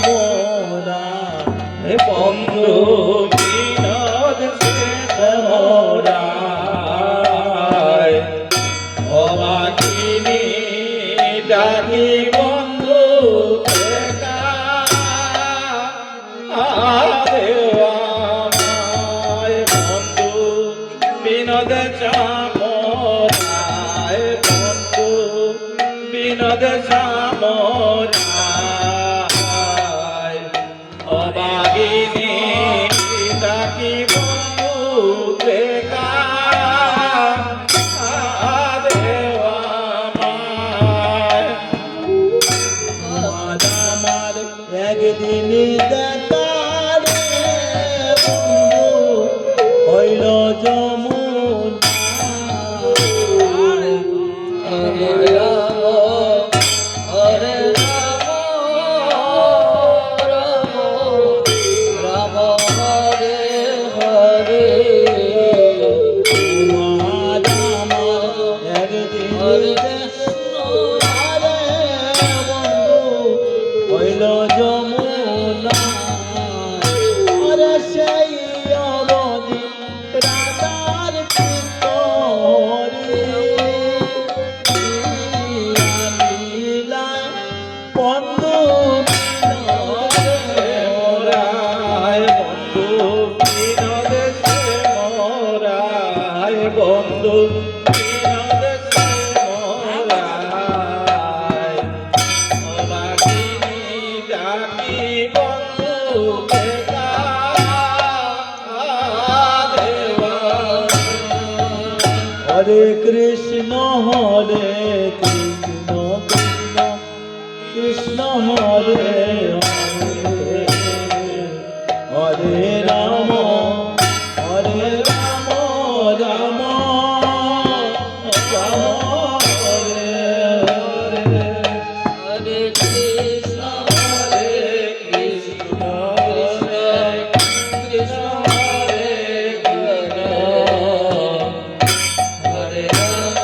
মোরা বন্ধু বিনোদ শেষ মোরা অবাকিনী ডাকি বন্ধু বন্ধু বিনোদ চামরায় বন্ধু বিনোদ চামরায় অবাগিনী ডাকি বন্ধু দেখা একদিন দেখার বন্ধু হইল যমুনা হরে রাম রাম রাম হরে হরে একদিন হইল যমুনা সেই অবধি রাধার বন্ধু মোরায় বন্ধু বিনোদ মোরায় বন্ধু বিনোদ মোরায় অবাগিনী ডাকি বন্ধু দেখা দেওয়া হরে কৃষ্ণ হরে কৃষ্ণ কৃষ্ণ কৃষ্ণ হরে হরে হরে রাম রাম রাম হরে হরে হরে কৃষ্ণ হরে কৃষ্ণ কৃষ্ণ হরে হরে হরে রাম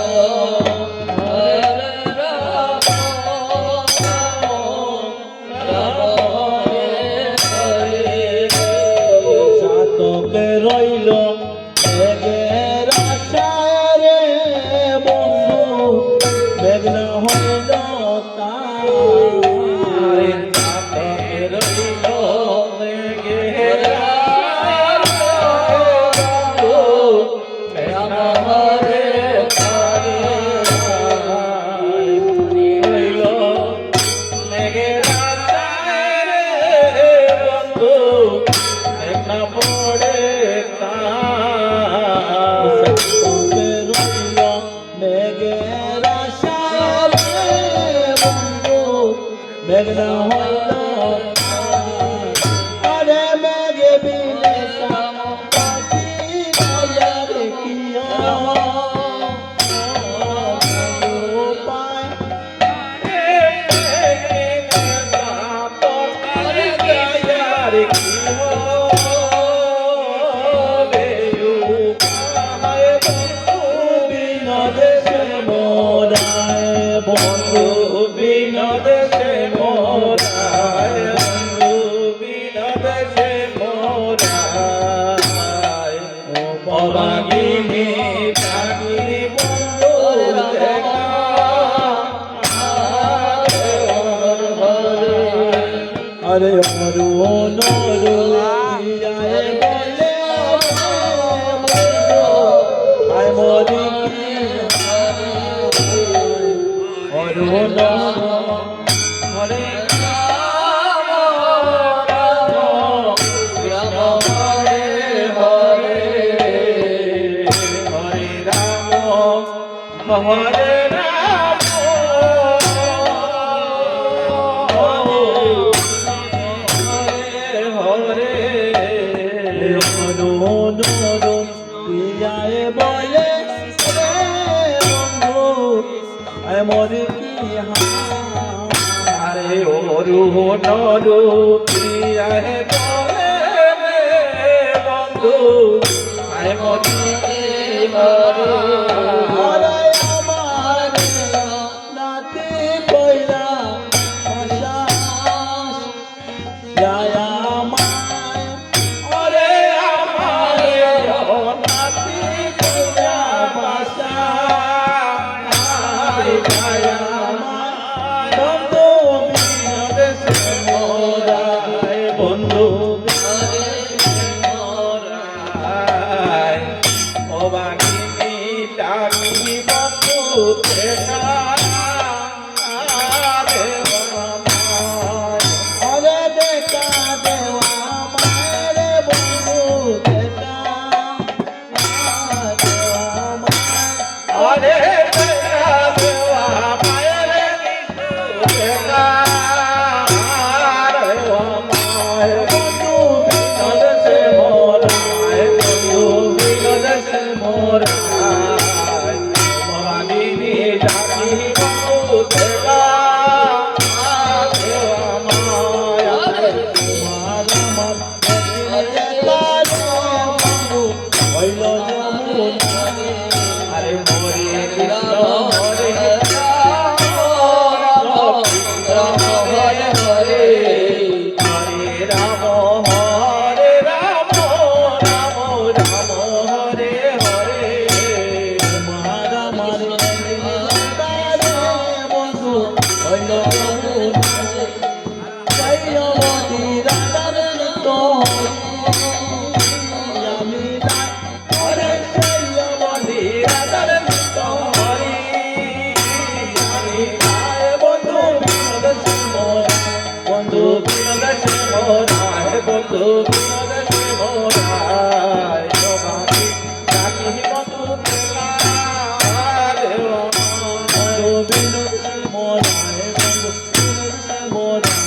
রাম হরে হরে সাতকে রইল মেঘের আশায় রে বন্ধু মেঘনা হইল তারে সাতকে রইল মেঘের আশায় রে বন্ধু মেঘনা হরে হরে রইল মেঘের আশায় রে বন্ধু মেঘনা পড়ে রইল মেঘের আশায় রে বন্ধু মেঘনা হইল আরে মেঘে বিনে পাখি নয়া দেখিয়া বন্ধু বিনোদ সে মোরায় বন্ধু বিনোদ সে মোরায় অবাগিনী ডাকি বন্ধু দেখা হরে অরু নরু যায় বলে আয় মরি অরু নরু হরে রাম রাম রাম হরে হরে হরে রাম হরে রাম হরে হরে প্রিয়ায় বলে রে বন্ধু আয় মরে কি হারে ওরু নরু প্রিয়ায় বলে রে বন্ধু আয় মরে কি হারে আমার নাতি কইরা আমায় ওরে আমার নাতি কইরা বাসা যায় আমায় বন্ধু বিদেশে মোরা বন্ধু ও বাগিনী ডাকি বন্ধু দেখা ওরে দেখা দেওয়া মায়ের বন্ধু দেখা দেওয়া মায়ের ওরে দেখা দেওয়া মায়ের দেখা দেওয়া মায়ের বন্ধু বিদেশে মোরা বন্ধু বিদেশে মোরা ভবানী ডাকি বন্ধু দেখা দেওয়া মায়া তোমার আমার বন্ধু হইল যমুনা আরে হরে কৃষ্ণ হরে হরে রাম হরে রাম রাম রাম হরে হরে তোমার আমার বন্ধু হইল জয়মতী রাধার তো আমি হরে জয়মতী রাধার তো হরি আমি বন্ধু বিনোদ মোরা বন্ধু বিনোদ মোরা বন্ধু বিনোদ মোরা তোমাকে ডাকি বন্ধু দেখা দেওয়া বন্ধু বিনোদ মোরা বন্ধু বিনোদ মোরা